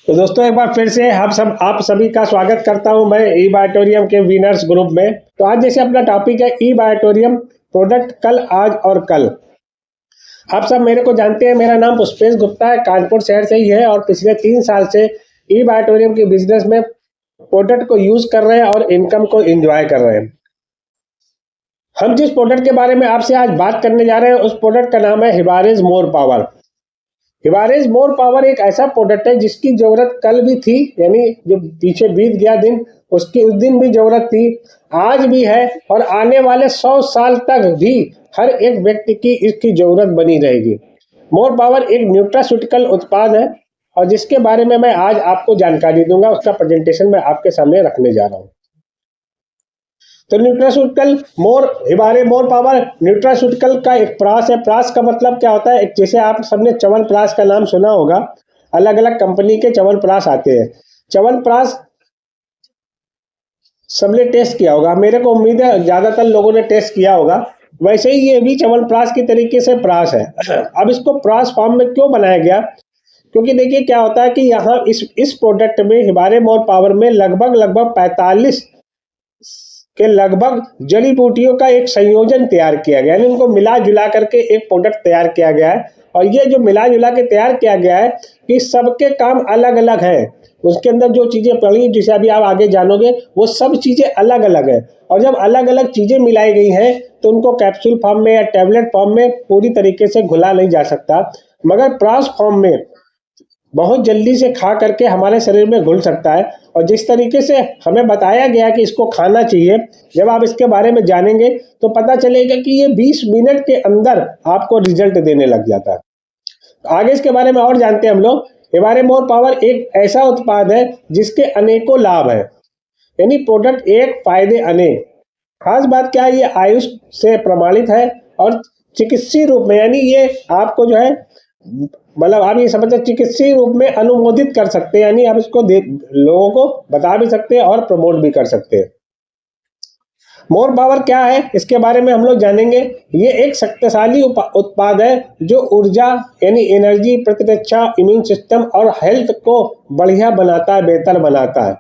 तो दोस्तों एक बार फिर से आप सभी का स्वागत करता हूं मैं ई बायोटोरियम के विनर्स ग्रुप में। तो आज जैसे अपना टॉपिक है ई बायोटोरियम प्रोडक्ट कल आज और कल। आप सब मेरे को जानते हैं, मेरा नाम पुष्पेश गुप्ता है, कानपुर शहर से ही है और पिछले 3 साल से ई बायोटोरियम के बिजनेस में प्रोडक्ट को यूज कर रहे हैं और इनकम को एंजॉय कर रहे हैं। हम जिस प्रोडक्ट के बारे में आपसे आज बात करने जा रहे हैं उस प्रोडक्ट का नाम है हिबारिज मोर पावर। हिबारिज मोर पावर एक ऐसा प्रोडक्ट है जिसकी जरूरत कल भी थी, यानी जो पीछे बीत गया दिन उसकी उस दिन भी जरूरत थी, आज भी है और आने वाले 100 साल तक भी हर एक व्यक्ति की इसकी जरूरत बनी रहेगी। मोर पावर एक न्यूट्रास्यूटिकल उत्पाद है और जिसके बारे में मैं आज आपको जानकारी दूंगा, उसका प्रेजेंटेशन मैं आपके सामने रखने जा रहा हूँ। तो nutraceutical Hibare more power nutraceutical का एक प्रास है। प्रास का मतलब क्या होता है? एक जैसे आप सबने च्यवनप्राश का नाम सुना होगा, अलग अलग कंपनी के च्यवनप्राश आते हैं। च्यवनप्राश सबने टेस्ट किया होगा, मेरे को उम्मीद है ज्यादातर लोगों ने टेस्ट किया होगा। वैसे ही ये भी च्यवनप्राश की तरीके से प्राश है। अब इसको प्राश फॉर्म में क्यों बनाया गया? क्योंकि देखिए क्या होता है कि यहाँ इस प्रोडक्ट में हिबारे मोर पावर में लगभग 45 के लगभग जड़ी बूटियों का एक संयोजन तैयार किया गया, यानी उनको मिला जुला करके एक प्रोडक्ट तैयार किया गया है। और ये जो मिला जुला के तैयार किया गया है कि सबके काम अलग अलग हैं। उसके अंदर जो चीजें पड़ी जिसे अभी आप आगे जानोगे वो सब चीजें अलग अलग है। और जब अलग अलग चीजें मिलाई गई हैं तो उनको कैप्सूल फॉर्म में या टैबलेट फॉर्म में पूरी तरीके से घुला नहीं जा सकता, मगर प्राश फॉर्म में बहुत जल्दी से खा करके हमारे शरीर में घुल सकता है। और जिस तरीके से हमें बताया गया कि इसको खाना चाहिए, जब आप इसके बारे में जानेंगे तो पता चलेगा कि ये 20 मिनट के अंदर आपको रिजल्ट देने लग जाता है। आगे इसके बारे में और जानते हैं हम लोग। हिबारे मोर पावर एक ऐसा उत्पाद है जिसके अनेकों लाभ हैं, यानी प्रोडक्ट एक फायदे अनेक। खास बात क्या है, ये आयुष से प्रमाणित है और चिकित्सीय रूप में, यानी ये आपको जो है मतलब आप ये समझते चिकित्सीय रूप में अनुमोदित कर सकते हैं, यानी आप इसको लोगों को बता भी सकते हैं और प्रमोट भी कर सकते हैं। मोर पावर क्या है इसके बारे में हम लोग जानेंगे। ये एक शक्तिशाली उत्पाद है जो ऊर्जा यानी एनर्जी, प्रतिरक्षा, इम्यून सिस्टम और हेल्थ को बढ़िया बनाता है, बेहतर बनाता है।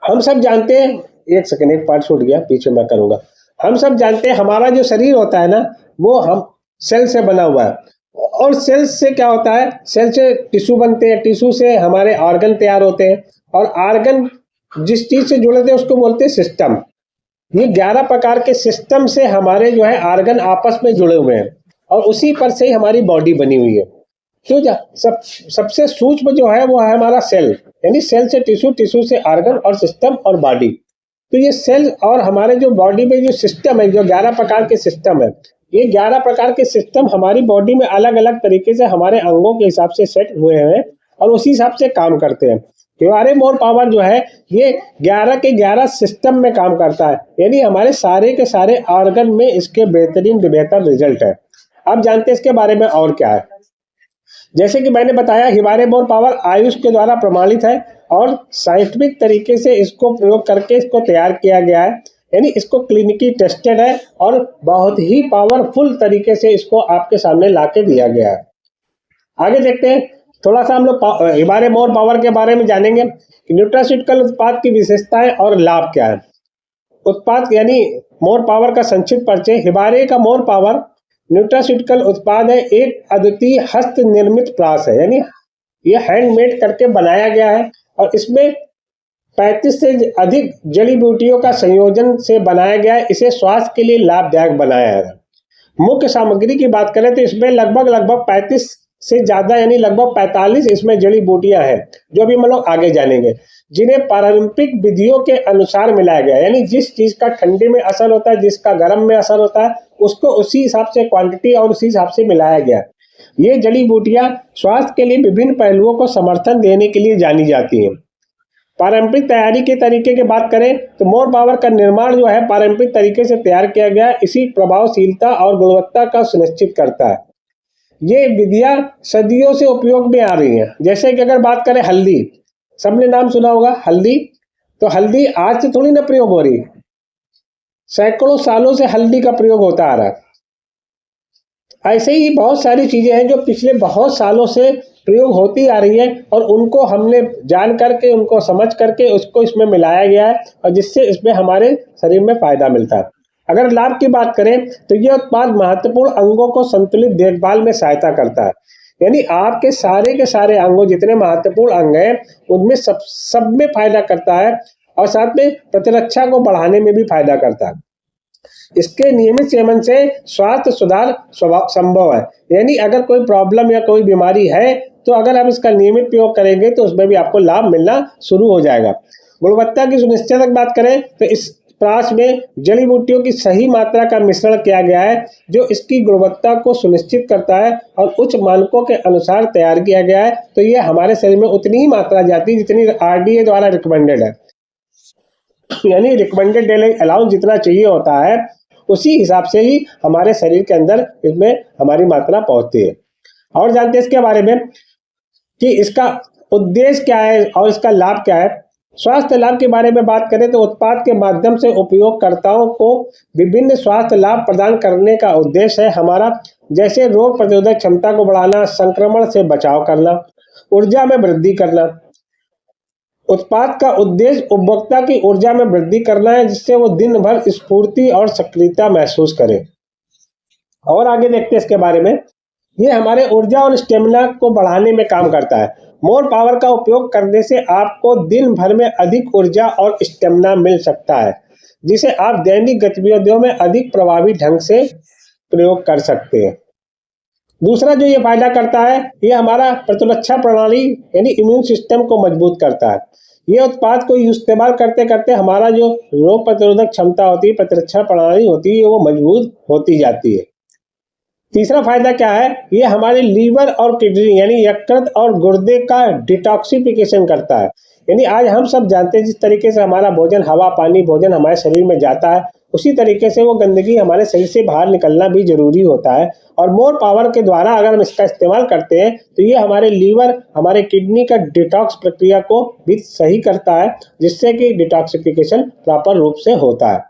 हम सब जानते हैं, एक सेकंड, एक पार्ट छूट गया, पीछे मैं करूंगा। हम सब जानते हैं हमारा जो शरीर होता है ना, वो हम सेल से बना हुआ है। और सेल से क्या होता है? सेल से टिश्यू बनते हैं, टिश्यू से हमारे ऑर्गन तैयार होते हैं और ऑर्गन जिस चीज से जुड़े थे उसको बोलते हैं सिस्टम। ये 11 प्रकार के सिस्टम से हमारे जो है ऑर्गन आपस में जुड़े हुए हैं और उसी पर से ही हमारी बॉडी बनी हुई है। तो सबसे सूक्ष्म जो है वो है हमारा सेल, यानी सेल से टिश्यू, टिश्यू से ऑर्गन और सिस्टम और बॉडी। तो ये सेल और हमारे जो बॉडी में जो सिस्टम है, जो 11 प्रकार के सिस्टम है, ये 11 प्रकार के सिस्टम हमारी बॉडी में अलग अलग तरीके से हमारे अंगों के हिसाब से सेट हुए हैं और उसी हिसाब से काम करते हैं। हिबारे मोर पावर जो है ये 11 के 11 सिस्टम में काम करता है, यानी हमारे सारे के सारे ऑर्गन में इसके बेहतर रिजल्ट है। अब जानते हैं इसके बारे में और क्या है। जैसे कि मैंने बताया, हिबारे मोर पावर आयुष के द्वारा प्रमाणित है और साइंटिफिक तरीके से इसको प्रयोग करके इसको तैयार किया गया है, यानी इसको क्लिनिकली टेस्टेड है और बहुत ही पावरफुल तरीके से इसको आपके सामने लाके दिया गया है। आगे देखते हैं, थोड़ा सा हम लोग हिबारे मोर पावर के बारे में जानेंगे कि न्यूट्रास्यूटिकल उत्पाद की विशेषताएं और लाभ क्या है। उत्पाद यानी मोर पावर का संक्षिप्त परिचय। हिबारे का मोर पावर न्यूट्रास्यूटिकल उत्पाद है, एक अद्वितीय हस्त निर्मित प्राश है, यानी ये हैंडमेड करके बनाया गया है और इसमें 35 से अधिक जड़ी बूटियों का संयोजन से बनाया गया है। इसे स्वास्थ्य के लिए लाभदायक बनाया है। मुख्य सामग्री की बात करें तो इसमें लगभग 35 से ज्यादा यानी लगभग 45 इसमें जड़ी बूटियां हैं, जो भी हम लोग आगे जानेंगे, जिन्हें पारंपरिक विधियों के अनुसार मिलाया गया है, यानी जिस चीज का ठंडे में असर होता है, जिसका गर्म में असर होता है, उसको उसी हिसाब से क्वांटिटी और उसी हिसाब से मिलाया गया है। ये जड़ी बूटियां स्वास्थ्य के लिए विभिन्न पहलुओं को समर्थन देने के लिए जानी जाती हैं। पारंपरिक तैयारी के तरीके की बात करें तो मोर पावर का निर्माण जो है पारंपरिक तरीके से तैयार किया गया है, इसी प्रभावशीलता और गुणवत्ता का सुनिश्चित करता है। ये विधियां सदियों से उपयोग में आ रही हैं। जैसे कि अगर बात करें हल्दी, सबने नाम सुना होगा हल्दी, तो हल्दी आज से थोड़ी ना प्रयोग हो रही, सैकड़ों सालों से हल्दी का प्रयोग होता आ रहा है। ऐसे ही बहुत सारी चीजें हैं जो पिछले बहुत सालों से प्रयोग होती आ रही है और उनको हमने जान करके, उनको समझ करके उसको इसमें मिलाया गया है और जिससे इसमें हमारे शरीर में फायदा मिलता है। अगर लाभ की बात करें तो ये उत्पाद महत्वपूर्ण अंगों को संतुलित देखभाल में सहायता करता है। यानी आपके सारे के सारे अंगों, जितने महत्वपूर्ण अंग हैं, उनमें सब में फायदा करता है और साथ में प्रतिरक्षा को बढ़ाने में भी फायदा करता है। इसके नियमित सेवन से स्वास्थ्य सुधार संभव है। यानी अगर कोई प्रॉब्लम या कोई बीमारी है तो अगर आप इसका नियमित प्रयोग करेंगे तो उसमें भी आपको लाभ मिलना शुरू हो जाएगा। गुणवत्ता की सुनिश्चित बात करें तो इस प्राश में जड़ी बूटियों की सही मात्रा का मिश्रण किया गया है जो इसकी गुणवत्ता को सुनिश्चित करता है और उच्च मानकों के अनुसार तैयार किया गया है। तो ये हमारे शरीर में उतनी ही मात्रा जाती है जितनी आरडीए द्वारा रिकमेंडेड है। यानी रिकमेंडेड डेली अलाउंस जितना चाहिए होता है उसी हिसाब से ही हमारे शरीर के अंदर इसमें हमारी मात्रा पहुंचती है। और जानते हैं इसके बारे में कि इसका उद्देश्य क्या है और इसका लाभ क्या है। स्वास्थ्य लाभ के बारे में बात करें तो उत्पाद के माध्यम से उपयोगकर्ताओं को विभिन्न स्वास्थ्य लाभ प्रदान करने का उद्देश्य है हमारा, जैसे रोग प्रतिरोधक क्षमता को बढ़ाना, संक्रमण से बचाव करना, ऊर्जा में वृद्धि करना। उत्पाद का उद्देश्य उपभोक्ता की ऊर्जा में वृद्धि करना है जिससे वो दिन भर स्फूर्ति और सक्रियता महसूस करे। और आगे देखते हैं इसके बारे में। ये हमारे ऊर्जा और स्टेमिना को बढ़ाने में काम करता है। मोर पावर का उपयोग करने से आपको दिन भर में अधिक ऊर्जा और स्टेमिना मिल सकता है जिसे आप दैनिक गतिविधियों में अधिक प्रभावी ढंग से प्रयोग कर सकते हैं। दूसरा जो ये फायदा करता है, ये हमारा प्रतिरक्षा प्रणाली यानी इम्यून सिस्टम को मजबूत करता है। ये उत्पाद को इस्तेमाल करते करते हमारा जो रोग प्रतिरोधक क्षमता होती है, प्रतिरक्षा प्रणाली होती है, वो मजबूत होती जाती है। तीसरा फायदा क्या है, ये हमारे लीवर और किडनी यानी यकृत और गुर्दे का डिटॉक्सिफिकेशन करता है। यानी आज हम सब जानते हैं जिस तरीके से हमारा भोजन, हवा पानी भोजन हमारे शरीर में जाता है, उसी तरीके से वो गंदगी हमारे शरीर से बाहर निकलना भी जरूरी होता है। और मोर पावर के द्वारा अगर हम इसका इस्तेमाल करते हैं तो ये हमारे लीवर, हमारे किडनी का डिटॉक्स प्रक्रिया को भी सही करता है जिससे कि डिटॉक्सिफिकेशन प्रॉपर रूप से होता है।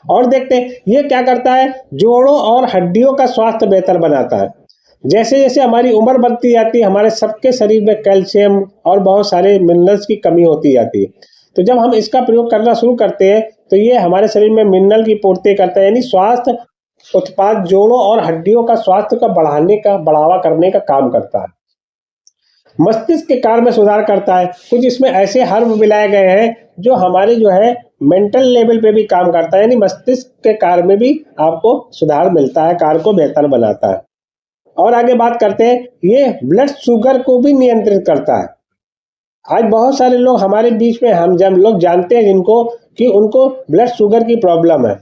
और देखते हैं ये क्या करता है, जोड़ों और हड्डियों का स्वास्थ्य बेहतर बनाता है। जैसे जैसे हमारी उम्र बढ़ती जाती है हमारे सबके शरीर में कैल्शियम और बहुत सारे मिनरल्स की कमी होती जाती है। तो जब हम इसका प्रयोग करना शुरू करते हैं तो ये हमारे शरीर में मिनरल की पूर्ति करता है। यानी स्वास्थ्य उत्पाद जोड़ों और हड्डियों का स्वास्थ्य का बढ़ावा करने का काम करता है। मस्तिष्क के कार्य में सुधार करता है। कुछ इसमें ऐसे हर्ब मिलाए गए हैं जो हमारे जो है मेंटल लेवल पे भी काम करता है। यानी मस्तिष्क के कार्य में भी आपको सुधार मिलता है, कार्य को बेहतर बनाता है। और आगे बात करते हैं, ये ब्लड शुगर को भी नियंत्रित करता है। आज बहुत सारे लोग हमारे बीच में हम जब लोग जानते हैं जिनको कि उनको ब्लड शुगर की प्रॉब्लम है,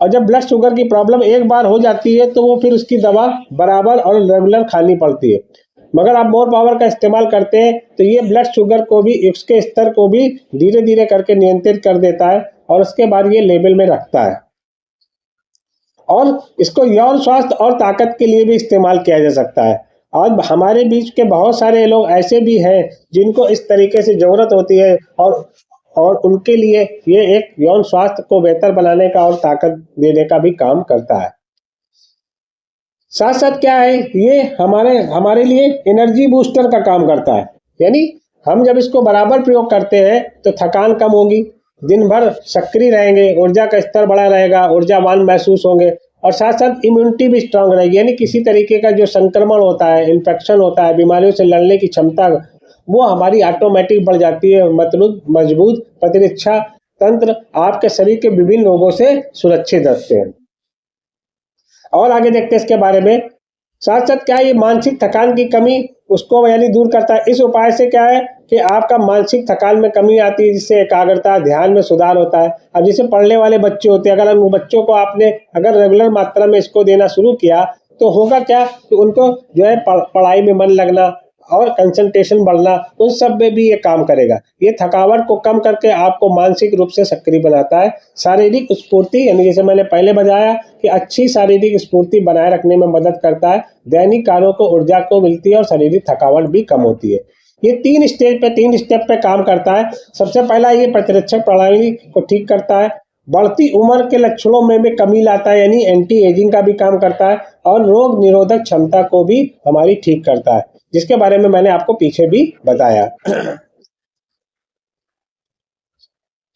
और जब ब्लड शुगर की प्रॉब्लम एक बार हो जाती है तो वो फिर उसकी दवा बराबर और रेगुलर खानी पड़ती है। मगर आप मोर पावर का इस्तेमाल करते हैं तो ये ब्लड शुगर को भी, उसके स्तर को भी धीरे धीरे करके नियंत्रित कर देता है और उसके बाद ये लेवल में रखता है। और इसको यौन स्वास्थ्य और ताकत के लिए भी इस्तेमाल किया जा सकता है। आज हमारे बीच के बहुत सारे लोग ऐसे भी हैं जिनको इस तरीके से जरूरत होती है और उनके लिए ये एक यौन स्वास्थ्य को बेहतर बनाने का और ताकत देने का भी काम करता है। साथ साथ क्या है, ये हमारे लिए एनर्जी बूस्टर का काम करता है। यानी हम जब इसको बराबर प्रयोग करते हैं तो थकान कम होगी, दिन भर सक्रिय रहेंगे, ऊर्जा का स्तर बढ़ा रहेगा, ऊर्जावान महसूस होंगे और साथ साथ इम्यूनिटी भी स्ट्रांग रहेगी। यानी किसी तरीके का जो संक्रमण होता है, इन्फेक्शन होता है, बीमारियों से लड़ने की क्षमता वो हमारी ऑटोमेटिक बढ़ जाती है। मतलब मजबूत प्रतिरक्षा तंत्र आपके शरीर के विभिन्न रोगों से सुरक्षित रखते हैं। और आगे देखते हैं इसके बारे में। साथ साथ क्या है, ये मानसिक थकान की कमी उसको यानी दूर करता है। इस उपाय से क्या है कि आपका मानसिक थकान में कमी आती है जिससे एकाग्रता, ध्यान में सुधार होता है। अब जैसे पढ़ने वाले बच्चे होते हैं, अगर उन बच्चों को आपने अगर रेगुलर मात्रा में इसको देना शुरू किया तो होगा क्या कि उनको जो है पढ़ाई में मन लगना और कंसंट्रेशन बढ़ना, उन सब में भी ये काम करेगा। ये थकावट को कम करके आपको मानसिक रूप से सक्रिय बनाता है। शारीरिक स्फूर्ति यानी जैसे मैंने पहले बताया कि अच्छी शारीरिक स्फूर्ति बनाए रखने में मदद करता है। दैनिक कार्यों को ऊर्जा को मिलती है और शारीरिक थकावट भी कम होती है। ये तीन स्टेप पे काम करता है। सबसे पहला ये प्रतिरक्षक प्रणाली को ठीक करता है, बढ़ती उम्र के लक्षणों में भी कमी लाता है यानी एंटी एजिंग का भी काम करता है और रोग निरोधक क्षमता को भी हमारी ठीक करता है। जिसके बारे में मैंने आपको पीछे भी बताया।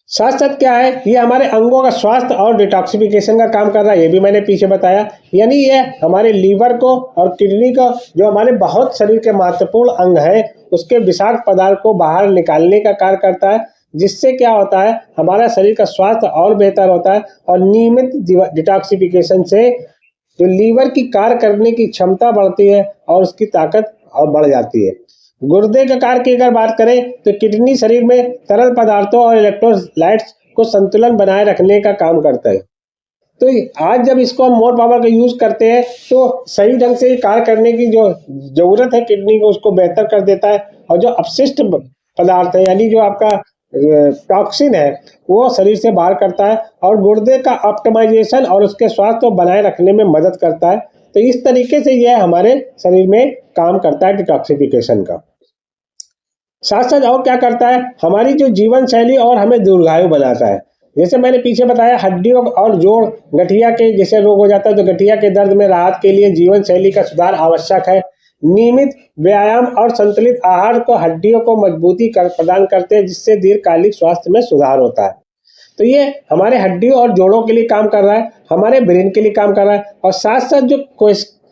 साथ साथ क्या है, ये हमारे अंगों का स्वास्थ्य और डिटॉक्सिफिकेशन का काम कर रहा है, ये भी मैंने पीछे बताया। यानी ये हमारे लीवर को और किडनी को, जो हमारे बहुत शरीर के महत्वपूर्ण अंग हैं, उसके विषाक्त पदार्थ को बाहर निकालने का कार्य करता है, जिससे क्या होता है, हमारा शरीर का स्वास्थ्य और बेहतर होता है। और नियमित डिटॉक्सिफिकेशन से जो लीवर की कार्य करने की क्षमता बढ़ती है और उसकी ताकत और बढ़ जाती है। गुर्दे के कार्य की अगर बात करें तो किडनी शरीर में तरल पदार्थों और इलेक्ट्रोलाइट्स को संतुलन बनाए रखने का काम करता है। तो आज जब इसको हम मोर पावर का यूज करते हैं तो सही ढंग से कार्य करने की जो जरूरत है किडनी को, उसको बेहतर कर देता है। और जो अपशिष्ट पदार्थ है, यानी जो आपका टॉक्सिन है, वो शरीर से बाहर करता है और गुर्दे का ऑप्टिमाइजेशन और उसके स्वास्थ्य को बनाए रखने में मदद करता है। तो इस तरीके से यह हमारे शरीर में काम करता है डिटॉक्सिफिकेशन का। साथ साथ और क्या करता है, हमारी जो जीवन शैली और हमें दीर्घायु बनाता है। जैसे मैंने पीछे बताया, हड्डियों और जोड़ गठिया के जैसे रोग हो जाता है तो गठिया के दर्द में राहत के लिए जीवन शैली का सुधार आवश्यक है। नियमित व्यायाम और संतुलित आहार को हड्डियों को मजबूती प्रदान करते हैं, जिससे दीर्घकालिक स्वास्थ्य में सुधार होता है। तो ये हमारे हड्डियों और जोड़ों के लिए काम कर रहा है, हमारे ब्रेन के लिए काम कर रहा है। और साथ साथ जो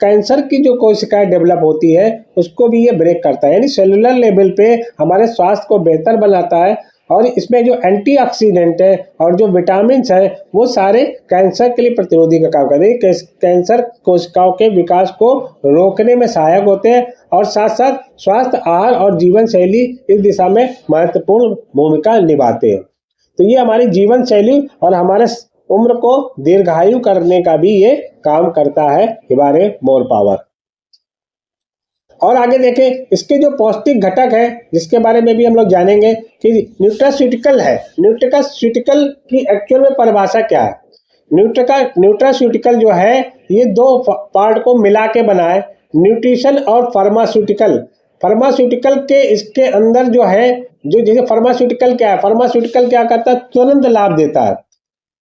कैंसर की जो कोशिकाएं डेवलप होती है, उसको भी ये ब्रेक करता है, यानी सेलुलर लेवल पे हमारे स्वास्थ्य को बेहतर बनाता है। और इसमें जो एंटीऑक्सीडेंट है और जो विटामिन है, वो सारे कैंसर के लिए प्रतिरोधी का काम करते हैं, कैंसर कोशिकाओं के विकास को रोकने में सहायक होते हैं। और साथ साथ स्वास्थ्य आहार और जीवन शैली इस दिशा में महत्वपूर्ण भूमिका निभाते हैं। तो ये हमारी जीवन शैली और हमारे उम्र को दीर्घायु करने का भी ये काम करता है हिमालय मोर पावर। और आगे देखें, इसके जो पौष्टिक घटक है, जिसके बारे में भी हम लोग जानेंगे कि न्यूट्रास्यूटिकल है। न्यूट्रास्यूटिकल की एक्चुअल में परिभाषा क्या है? न्यूट्रास्यूटिकल जो है, ये दो पार्ट को मिला के बना है, न्यूट्रिशन और फार्मास्यूटिकल। फार्मास्यूटिकल के इसके अंदर जो है, जो जैसे फार्मास्यूटिकल क्या है, फार्मास्यूटिकल क्या करता है, तुरंत लाभ देता है।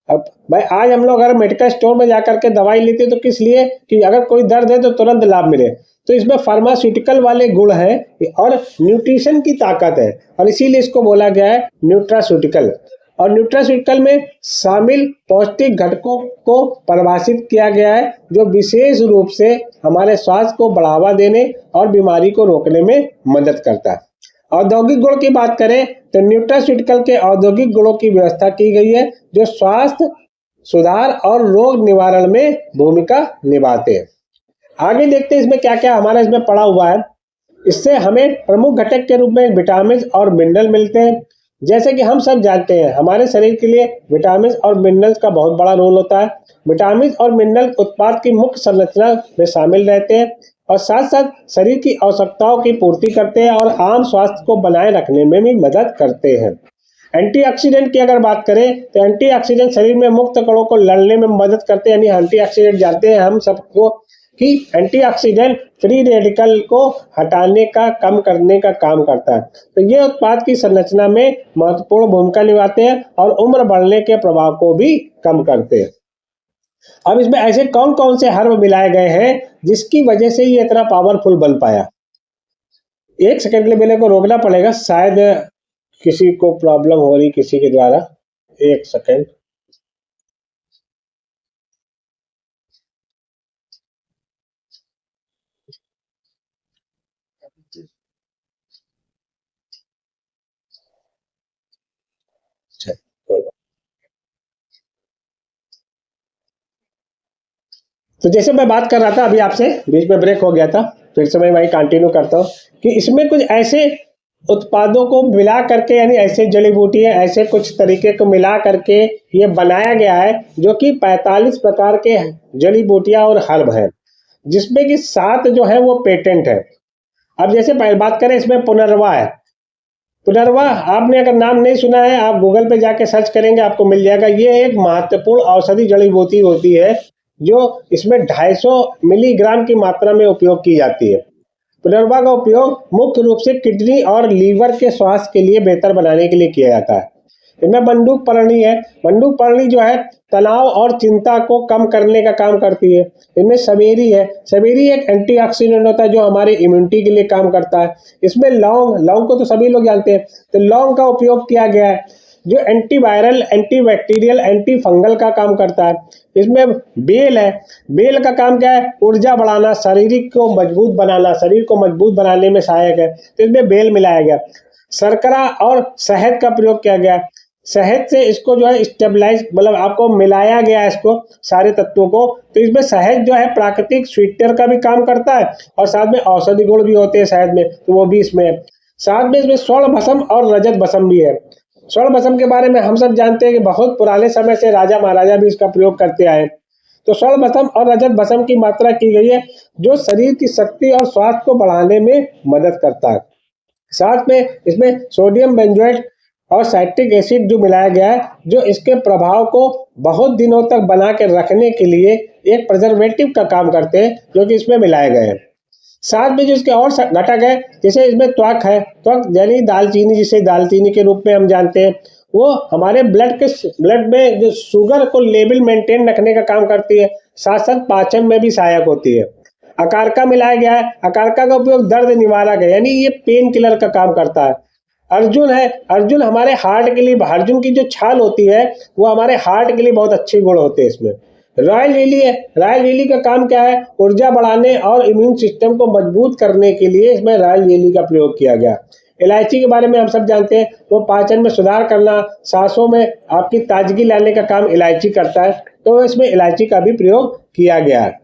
अब भाई आज हम लोग अगर मेडिकल स्टोर में जाकर के दवाई लेते हैं तो किस लिए, कि अगर कोई दर्द है तो तुरंत लाभ मिले। तो इसमें फार्मास्यूटिकल वाले गुण हैं और न्यूट्रिशन की ताकत है, और इसीलिए इसको बोला गया है न्यूट्रास्यूटिकल। और न्यूट्रास्यूटिकल में शामिल पौष्टिक घटकों को परिभाषित किया गया है, जो विशेष रूप से हमारे स्वास्थ्य को बढ़ावा देने और बीमारी को रोकने में मदद करता है। औद्योगिक गुण की बात करें तो न्यूट्रास्यूटिकल के औद्योगिक गुणों की व्यवस्था की गई है, जो स्वास्थ्य सुधार और रोग निवारण में भूमिका निभाते हैं। आगे देखते हैं इसमें क्या क्या हमारा इसमें पड़ा हुआ है। इससे हमें प्रमुख घटक के रूप में विटामिन और मिनरल मिलते हैं। जैसे कि हम सब जानते हैं, हमारे शरीर के लिए विटामिन और मिनरल्स का बहुत बड़ा रोल होता है। विटामिन और मिनरल उत्पाद की मुख्य संरचना में शामिल रहते हैं और साथ साथ शरीर की आवश्यकताओं की पूर्ति करते हैं और आम स्वास्थ्य को बनाए रखने में भी मदद करते हैं। एंटीऑक्सीडेंट की अगर बात करें तो एंटीऑक्सीडेंट शरीर में मुक्त कणों को लड़ने में मदद करते हैं। यानी एंटीऑक्सीडेंट जानते हैं हम सबको कि एंटीऑक्सीडेंट फ्री रेडिकल को हटाने का, कम करने का काम करता है। तो ये उत्पाद की संरचना में महत्वपूर्ण भूमिका निभाते हैं और उम्र बढ़ने के प्रभाव को भी कम करते हैं। अब इसमें ऐसे कौन कौन से हर्ब मिलाए गए हैं जिसकी वजह से ये इतना पावरफुल बन पाया? एक सेकंड के लिए मेरे को रोकना पड़ेगा, शायद किसी को प्रॉब्लम हो रही किसी के द्वारा। एक सेकंड। तो जैसे मैं बात कर रहा था अभी आपसे, बीच में ब्रेक हो गया था, फिर से मैं वही कंटिन्यू करता हूँ कि इसमें कुछ ऐसे उत्पादों को मिला करके, यानी ऐसे जड़ी बूटियां, ऐसे कुछ तरीके को मिला करके ये बनाया गया है, जो कि 45 प्रकार के जड़ी बूटियां और हर्ब हैं, जिसमें कि 7 जो है वो पेटेंट है। अब जैसे बात करें, इसमें पुनर्वा है। पुनर्वा आपने अगर नाम नहीं सुना है, आप गूगल पे जाके सर्च करेंगे आपको मिल जाएगा। ये एक महत्वपूर्ण औषधि जड़ी बूटी होती है, जो इसमें 250 मिलीग्राम की मात्रा में उपयोग की जाती है। पुनर्वा का उपयोग मुख्य रूप से किडनी और लीवर के स्वास्थ्य के लिए बेहतर बनाने के लिए किया जाता है। इनमें बंदूक पर्णी है। बंदूक पर्णी जो है तनाव और चिंता को कम करने का काम करती है। इनमें सवेरी है। सवेरी एक एंटीऑक्सीडेंट होता है जो हमारी इम्यूनिटी के लिए काम करता है। इसमें लौंग, लौंग को तो सभी लोग जानते हैं, तो लौंग का उपयोग किया गया है जो एंटीवायरल, एंटीबैक्टीरियल, एंटी फंगल का काम करता है। इसमें बेल है। बेल का काम क्या है? ऊर्जा बढ़ाना, शारीरिक को मजबूत बनाना, शरीर को मजबूत बनाने में सहायक है, तो इसमें बेल मिलाया गया। शर्करा और शहद का प्रयोग किया गया। शहद से इसको जो है स्टेबलाइज, मतलब आपको मिलाया गया है इसको सारे तत्वों को, तो इसमें शहद जो है प्राकृतिक स्वीटनर का भी काम करता है और साथ में औषधि गुण भी होते हैं शहद में, तो वो भी इसमें है। साथ में इसमें स्वर्ण भस्म और रजत भस्म भी है। स्वर्ण भस्म के बारे में हम सब जानते हैं कि बहुत पुराने समय से राजा महाराजा भी इसका प्रयोग करते आए। तो स्वर्ण भस्म और रजत भस्म की मात्रा की गई है जो शरीर की शक्ति और स्वास्थ्य को बढ़ाने में मदद करता है। साथ में इसमें सोडियम बेंजोएट और साइट्रिक एसिड जो मिलाया गया है, जो इसके प्रभाव को बहुत दिनों तक बना के रखने के लिए एक प्रिजर्वेटिव का काम करते हैं, जो कि इसमें मिलाए गए हैं। साथ में जो इसके और घटक है, जैसे इसमें त्वक है। त्वक यानी दालचीनी, जिसे दालचीनी के रूप में हम जानते हैं, वो हमारे ब्लड में जो शुगर को लेवल मेंटेन रखने का काम करती है, साथ साथ पाचन में भी सहायक होती है। अकारका मिलाया गया है। अकारका का उपयोग दर्द निवारक है, यानी ये पेन किलर का काम करता है। अर्जुन है। अर्जुन हमारे हार्ट के लिए, अर्जुन की जो छाल होती है वो हमारे हार्ट के लिए बहुत अच्छे गुण होते हैं इसमें। रॉयल लिली है। रॉयल लिली का काम क्या है? ऊर्जा बढ़ाने और इम्यून सिस्टम को मजबूत करने के लिए इसमें रॉयल लिली का प्रयोग किया गया। इलायची के बारे में हम सब जानते हैं, वो पाचन में सुधार करना, सांसों में आपकी ताजगी लाने का काम इलायची करता है, तो इसमें इलायची का भी प्रयोग किया गया है।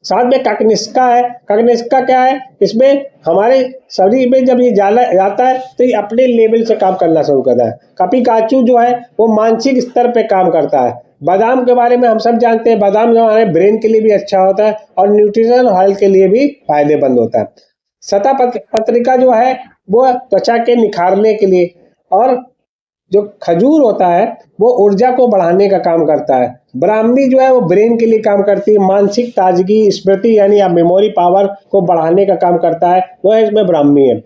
साथ में काकनिस्का है। काकनिस्का क्या है? इसमें हमारे शरीर में जब ये जाता है तो ये अपने लेवल से काम करना शुरू करता है। कपिकाचू जो है वो मानसिक स्तर पे काम करता है। बादाम के बारे में हम सब जानते हैं, बादाम जो हमारे ब्रेन के लिए भी अच्छा होता है और न्यूट्रिशन हेल्थ के लिए भी फायदेमंद होता है। सतह पत्रिका जो है वो त्वचा के निखारने के लिए, और जो खजूर होता है वो ऊर्जा को बढ़ाने का काम करता है। ब्राह्मी जो है वो ब्रेन के लिए काम करती है, मानसिक ताजगी, स्मृति यानी आप मेमोरी पावर को बढ़ाने का काम करता है, वो है इसमें ब्राह्मी है।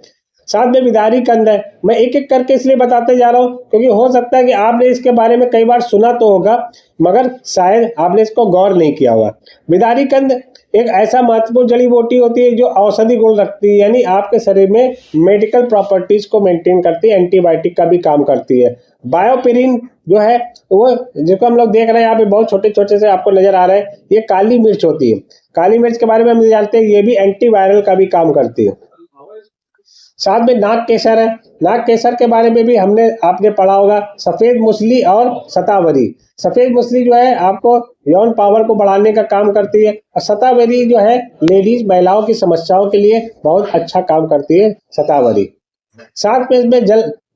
साथ में विदारी कंद है। मैं एक एक करके इसलिए बताते जा रहा हूँ क्योंकि हो सकता है कि आपने इसके बारे में कई बार सुना तो होगा, मगर शायद आपने इसको गौर नहीं किया होगा। विदारी कंद एक ऐसा महत्वपूर्ण जड़ी बूटी होती है जो औषधि गुण रखती है, यानी आपके शरीर में मेडिकल प्रॉपर्टीज को मेंटेन करती है, एंटीबायोटिक का भी काम करती है। बायोपेरिन जो है वो, जिसको हम लोग देख रहे हैं यहाँ पे बहुत छोटे छोटे से आपको नजर आ रहे हैं, ये काली मिर्च होती है। काली मिर्च के बारे में हम जानते हैं, ये भी एंटीवायरल का भी काम करती है। साथ में नाग केसर है। नाग केसर के बारे में भी आपने पढ़ा होगा। सफेद मूसली और शतावरी। सफेद मूसली जो है आपको यौन पावर को बढ़ाने का काम करती है, और शतावरी जो है लेडीज, महिलाओं की समस्याओं के लिए बहुत अच्छा काम करती है शतावरी। साथ में इसमें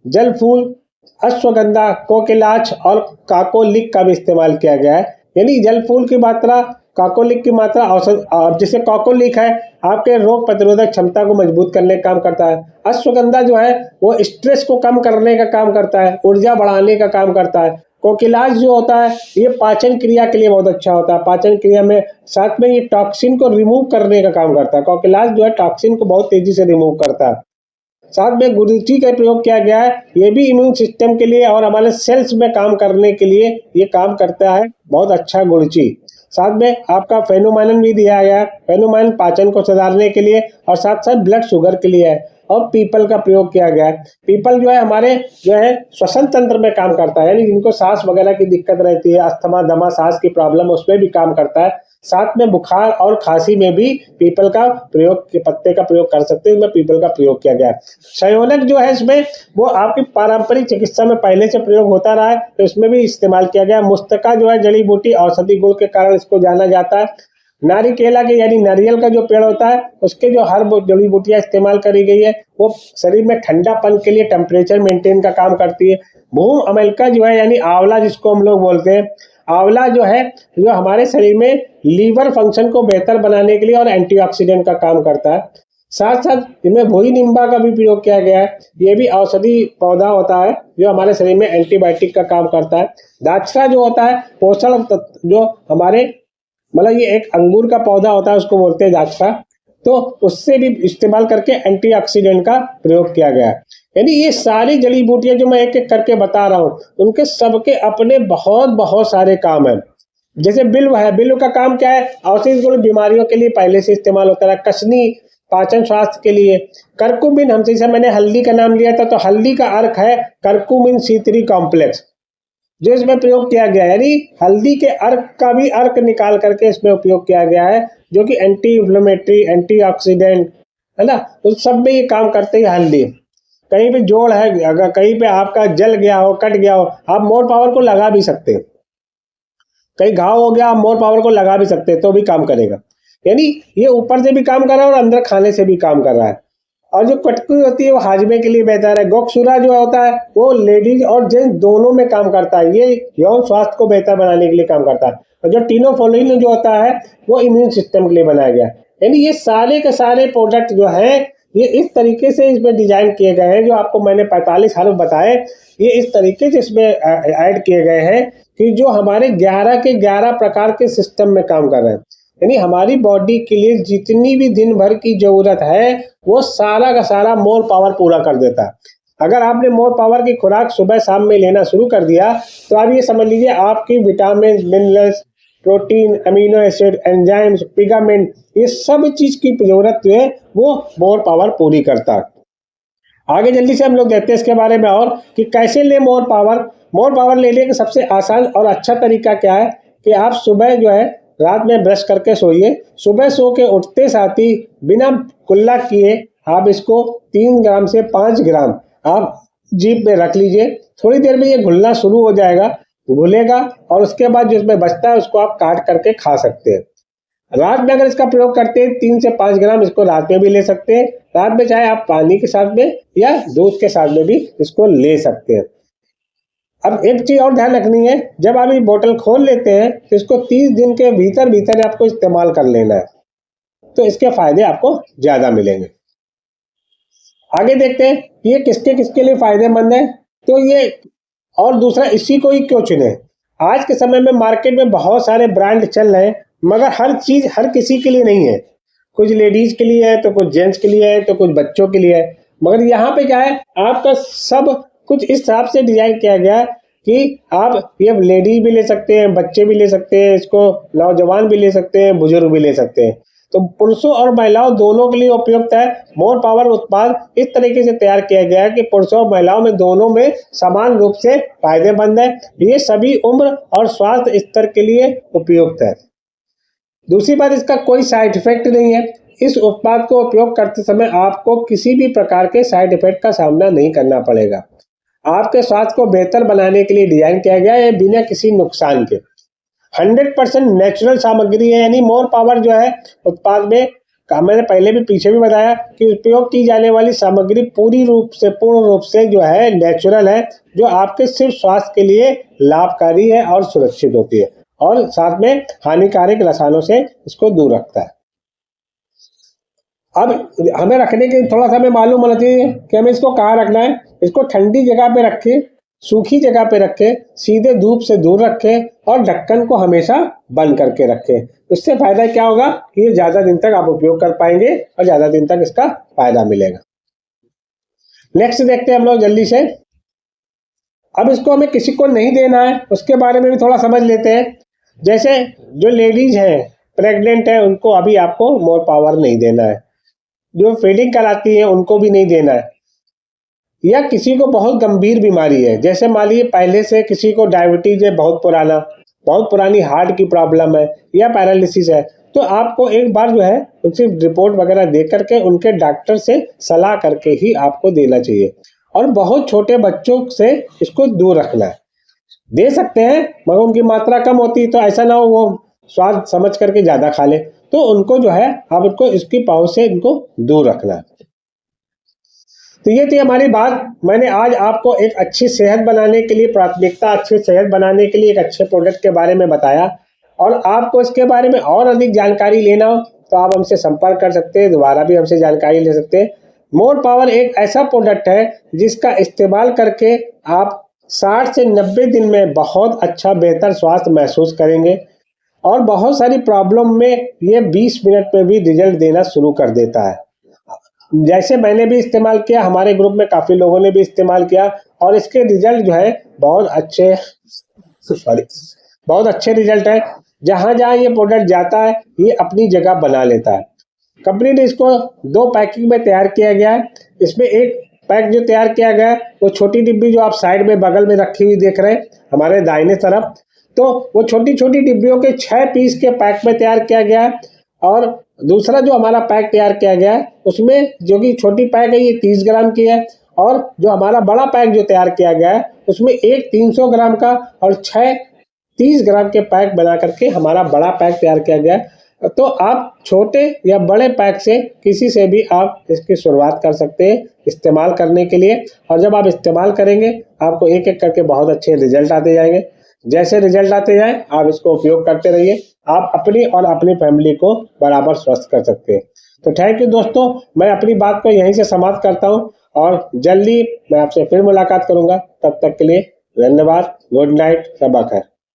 जल फूल, अश्वगंधा, कोकिलाच और काकोलिक का भी इस्तेमाल किया गया है, यानी जल फूल की मात्रा, काकोलिक की मात्रा औसत, जिसे काकोलिक है आपके रोग प्रतिरोधक क्षमता को मजबूत करने का काम करता है। अश्वगंधा जो है वो स्ट्रेस को कम करने का काम करता है, ऊर्जा बढ़ाने का काम करता है। कोकिलाच जो होता है ये पाचन क्रिया के लिए बहुत अच्छा होता है, पाचन क्रिया में। साथ में ये टॉक्सिन को रिमूव करने का काम करता है। कोकिलाच जो है टॉक्सिन को बहुत तेजी से रिमूव करता है। साथ में गुड़ची का प्रयोग किया गया है, ये भी इम्यून सिस्टम के लिए और हमारे सेल्स में काम करने के लिए ये काम करता है, बहुत अच्छा गुड़ची। साथ में आपका फेनुमाइलिन भी दिया गया है। फेनुमाइलिन पाचन को सुधारने के लिए और साथ साथ ब्लड शुगर के लिए है। और पीपल का प्रयोग किया गया है। पीपल जो है हमारे जो है श्वसन तंत्र में काम करता है, यानी जिनको सांस वगैरह की दिक्कत रहती है, अस्थमा, दमा, सांस की प्रॉब्लम, उसमें भी काम करता है। साथ में बुखार और खांसी में भी पीपल का प्रयोग, के पत्ते का प्रयोग कर सकते हैं, इसमें पीपल का प्रयोग किया गया है। संयोजक जो है इसमें वो आपकी पारंपरिक चिकित्सा में पहले से प्रयोग होता रहा है, तो इसमें भी इस्तेमाल किया गया। मुस्तका जो है जड़ी बूटी औषधि गुण के कारण इसको जाना जाता है। नारिकेला के यानी नारियल का जो पेड़ होता है उसके जो हर जड़ी बूटियां इस्तेमाल करी गई है, वो शरीर में ठंडापन के लिए, टेम्परेचर मेंटेन का काम करती है। भूम अमेरिका जो है यानी आंवला जिसको हम लोग बोलते हैं, आंवला जो है जो हमारे शरीर में लीवर फंक्शन को बेहतर बनाने के लिए और एंटीऑक्सीडेंट का काम करता है। साथ साथ इनमें भोई निम्बा का भी प्रयोग किया गया है, ये भी औषधि पौधा होता है जो हमारे शरीर में एंटीबायोटिक का काम करता है। दाक्षरा जो होता है पोषण जो हमारे, मतलब ये एक अंगूर का पौधा होता है, उसको बोलते हैं दाक्षरा, तो उससे भी इस्तेमाल करके एंटीऑक्सीडेंट का प्रयोग किया गया है। यानी ये सारी जड़ी बूटियां जो मैं एक एक करके बता रहा हूँ, उनके सबके अपने बहुत बहुत सारे काम हैं। जैसे बिल्व है, बिल्व का काम क्या है? औषधि गुण बीमारियों के लिए पहले से इस्तेमाल होता है। कसनी पाचन स्वास्थ्य के लिए। करकुमिन, हम जैसे मैंने हल्दी का नाम लिया था, तो हल्दी का अर्क है करकुमिन C3 कॉम्प्लेक्स, जो इसमें प्रयोग किया गया है। यानी हल्दी के अर्क का भी अर्क निकाल करके इसमें उपयोग किया गया है, जो कि एंटी इन्फ्लेमेटरी, एंटीऑक्सीडेंट है ना, उस सब में ये काम करते हैं हल्दी। कहीं पे जोड़ है, अगर कहीं पे आपका जल गया हो, कट गया हो, आप मोर पावर को लगा भी सकते हैं। कहीं घाव हो गया, आप मोर पावर को लगा भी सकते हैं, तो भी काम करेगा। यानी ये ऊपर से भी काम कर रहा है और अंदर खाने से भी काम कर रहा है। और जो कटकी होती है वो हाजमे के लिए बेहतर है। गोक्षुरा जो होता है वो लेडीज और जेंट्स दोनों में काम करता है, ये यौन स्वास्थ्य को बेहतर बनाने के लिए काम करता है। और जो टिनोफोलिन जो होता है वो इम्यून सिस्टम के लिए बनाया गया। यानी ये सारे के सारे प्रोडक्ट जो है ये इस तरीके से इसमें डिजाइन किए गए हैं, जो आपको मैंने 45 हर्ब बताए, ये इस तरीके से इसमें ऐड किए गए हैं कि जो हमारे 11 के 11 प्रकार के सिस्टम में काम कर रहे हैं। यानी हमारी बॉडी के लिए जितनी भी दिन भर की जरूरत है वो सारा का सारा मोर पावर पूरा कर देता है। अगर आपने मोर पावर की खुराक सुबह शाम में लेना शुरू कर दिया तो आप ये समझ लीजिए आपकी vitamin, minerals, protein, amino acid, enzymes, pigment, ये सब चीज की जरूरत जो है वो मोर पावर पूरी करता है। आगे जल्दी से हम लोग देखते हैं इसके बारे में और कि कैसे ले मोर पावर। मोर पावर लेने का सबसे आसान और अच्छा तरीका क्या है कि आप सुबह जो है रात में ब्रश करके सोइए, सुबह सो के उठते साथ ही बिना कुल्ला किए आप इसको 3 ग्राम से 5 ग्राम आप जीभ में रख लीजिए। थोड़ी देर में ये घुलना शुरू हो जाएगा, घुलेगा, और उसके बाद जो इसमें बचता है उसको आप काट करके खा सकते हैं। रात में अगर इसका प्रयोग करते हैं 3 से 5 ग्राम इसको रात में भी ले सकते हैं। रात में चाहे आप पानी के साथ में या दूध के साथ में भी इसको ले सकते हैं। अब एक चीज और ध्यान रखनी है, जब आप ये बोतल खोल लेते हैं तो इसको 30 दिन के भीतर भीतर आपको इस्तेमाल कर लेना है, तो इसके फायदे आपको ज्यादा मिलेंगे। आगे देखते हैं ये किसके किसके लिए फायदेमंद है। तो ये और दूसरा इसी को ही क्यों चुने। आज के समय में मार्केट में बहुत सारे ब्रांड चल रहे हैं, मगर हर चीज हर किसी के लिए नहीं है। कुछ लेडीज के लिए है, तो कुछ जेंट्स के लिए है, तो कुछ बच्चों के लिए है। मगर यहाँ पे क्या है, आपका सब कुछ इस हिसाब से डिजाइन किया गया है कि आप ये लेडीज भी ले सकते हैं, बच्चे भी ले सकते हैं, इसको नौजवान भी ले सकते हैं, बुजुर्ग भी ले सकते हैं। तो पुरुषों और महिलाओं दोनों के लिए उपयुक्त है। मोर पावर उत्पाद इस तरीके से तैयार किया गया है कि पुरुषों और महिलाओं में दोनों में समान रूप से फायदेमंद है। ये सभी उम्र और स्वास्थ्य स्तर के लिए उपयुक्त है। दूसरी बात, इसका कोई साइड इफेक्ट नहीं है। इस उत्पाद को उपयोग करते समय आपको किसी भी प्रकार के साइड इफेक्ट का सामना नहीं करना पड़ेगा। आपके स्वास्थ्य को बेहतर बनाने के लिए डिजाइन किया गया है बिना किसी नुकसान के। 100% नेचुरल सामग्री है। यानी मोर पावर जो है उत्पाद में, मैंने पहले भी पीछे भी बताया कि उपयोग की जाने वाली सामग्री पूर्ण रूप से जो है नेचुरल है, जो आपके सिर्फ स्वास्थ्य के लिए लाभकारी है और सुरक्षित होती है, और साथ में हानिकारक रसायनों से इसको दूर रखता है। अब हमें रखने के थोड़ा सा हमें मालूम होना चाहिए कि हमें इसको कहाँ रखना है। इसको ठंडी जगह पे रखें, सूखी जगह पे रखें, सीधे धूप से दूर रखें, और ढक्कन को हमेशा बंद करके रखें। इससे फायदा क्या होगा कि ये ज्यादा दिन तक आप उपयोग कर पाएंगे और ज्यादा दिन तक इसका फायदा मिलेगा। नेक्स्ट देखते हैं हम लोग जल्दी से। अब इसको हमें किसी को नहीं देना है, उसके बारे में भी थोड़ा समझ लेते हैं। जैसे जो लेडीज हैं, प्रेग्नेंट है, उनको अभी आपको मोर पावर नहीं देना है। जो फीडिंग कराती है उनको भी नहीं देना है। या किसी को बहुत गंभीर बीमारी है, जैसे मान लीजिए पहले से किसी को डायबिटीज है, बहुत पुरानी हार्ट की प्रॉब्लम है, या पैरालिसिस है, तो आपको एक बार जो है उनसे रिपोर्ट वगैरह दे करके उनके डॉक्टर से सलाह करके ही आपको देना चाहिए। और बहुत छोटे बच्चों से इसको दूर रखना है। दे सकते हैं मगर उनकी मात्रा कम होती है, तो ऐसा ना हो वो स्वाद समझ करके ज्यादा खा ले, तो उनको जो है आप इनको इसकी पहुंच से इनको दूर रखना है। तो ये थी हमारी बात। मैंने आज आपको एक अच्छी सेहत बनाने के लिए प्राथमिकता, अच्छी सेहत बनाने के लिए एक अच्छे प्रोडक्ट के बारे में बताया। और आपको इसके बारे में और अधिक जानकारी लेना हो तो आप हमसे संपर्क कर सकते हैं, दोबारा भी हमसे जानकारी ले सकते हैं। मोर पावर एक ऐसा प्रोडक्ट है जिसका इस्तेमाल करके आप 60 से 90 दिन में बहुत अच्छा बेहतर स्वास्थ्य महसूस करेंगे, और बहुत सारी प्रॉब्लम में ये 20 मिनट में भी रिजल्ट देना शुरू कर देता है। जैसे मैंने भी इस्तेमाल किया, हमारे ग्रुप में काफ़ी लोगों ने भी इस्तेमाल किया और इसके रिजल्ट जो है बहुत अच्छे बहुत अच्छे रिजल्ट है। जहाँ-जहाँ ये प्रोडक्ट जाता है, ये अपनी जगह बना लेता है। कंपनी ने इसको 2 पैकिंग में तैयार किया गया है। इसमें एक पैक जो तैयार किया गया है, वो छोटी डिब्बी जो आप साइड में बगल में रखी हुई देख रहे हैं, हमारे दाहिने तरफ, तो वो छोटी-छोटी डिब्बियों के 6 पीस के पैक में तैयार किया गया है। और दूसरा जो हमारा पैक तैयार किया गया है, उसमें जो कि छोटी पैक है, ये 30 ग्राम की है और जो हमारा बड़ा पैक जो तैयार किया गया है, उसमें एक 300 ग्राम का और 6 30 ग्राम के पैक बना करके हमारा बड़ा पैक तैयार किया गया है। तो आप छोटे या बड़े पैक से किसी से भी आप इसकी शुरुआत कर सकते हैं इस्तेमाल करने के लिए। और जब आप इस्तेमाल करेंगे, आपको एक-एक करके बहुत अच्छे रिजल्ट आते जाएँगे। जैसे रिजल्ट आते जाएँ, आप इसको उपयोग करते रहिए। आप अपनी और अपनी फैमिली को बराबर स्वस्थ कर सकते हैं। तो थैंक यू दोस्तों, मैं अपनी बात को यहीं से समाप्त करता हूँ और जल्दी मैं आपसे फिर मुलाकात करूँगा। तब तक के लिए धन्यवाद। गुड नाइट, शब ख़ैर।